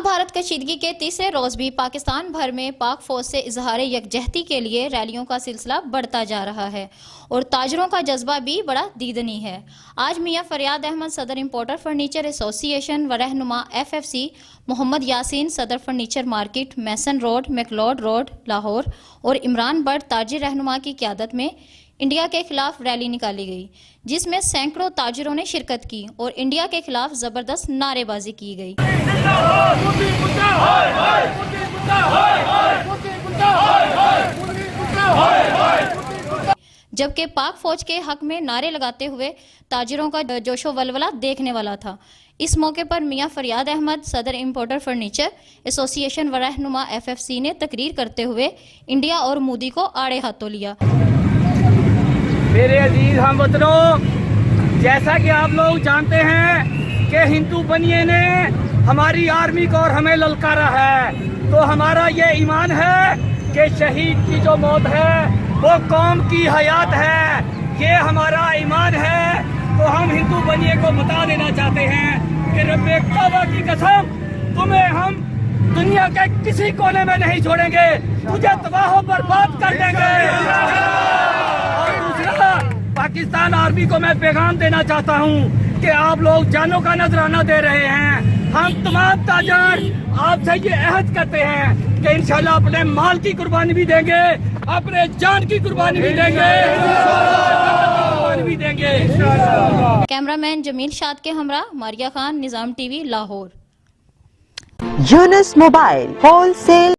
भारत कशीदगी के तीसरे रोज भी पाकिस्तान भर में पाक फौज से इजहार यकजहती के लिए रैलियों का सिलसिला बढ़ता जा रहा है और ताजरों का जज्बा भी बड़ा दीदनी है। आज मियां फरियाद अहमद सदर इंपोर्टर फर्नीचर एसोसिएशन व रहनुमा FFC, मोहम्मद यासीन सदर फर्नीचर मार्केट, मैसन रोड, मैकलोड रोड, लाहौर और इमरान बट ताजिर रहनुमा की क़यादत में इंडिया के खिलाफ रैली निकाली गई, जिसमें सैकड़ों ताजिरों ने शिरकत की और इंडिया के खिलाफ जबरदस्त नारेबाजी की गई। जबकि पाक फौज के हक में नारे लगाते हुए ताजिरों का जोशो वलवला देखने वाला था। इस मौके पर मियां फरियाद अहमद सदर इंपोर्टर फर्नीचर एसोसिएशन व रहनुमा FFC ने तकरीर करते हुए इंडिया और मोदी को आड़े हाथों लिया। मेरे अजीज हमवतनों, जैसा कि आप लोग जानते हैं कि हिंदू बनिए ने हमारी आर्मी को और हमें ललकारा है, तो हमारा ये ईमान है कि शहीद की जो मौत है वो कौम की हयात है, ये हमारा ईमान है। तो हम हिंदू बनिए को बता देना चाहते हैं कि रब्बे काबा की कसम, तुम्हें हम दुनिया के किसी कोने में नहीं छोड़ेंगे, तुझे तबाह बर्बाद कर देंगे। पाकिस्तान आर्मी को मैं पैगाम देना चाहता हूं कि आप लोग जानों का नजराना दे रहे हैं। हम तमाम ताजर आपसे ये अहद करते हैं कि इंशाल्लाह अपने माल की कुर्बानी भी देंगे, अपने जान की कुर्बानी भी देंगे। कैमरामैन जमील शाद के हमरा मारिया खान, निजाम TV, Lahore. Yunus mobile wholesale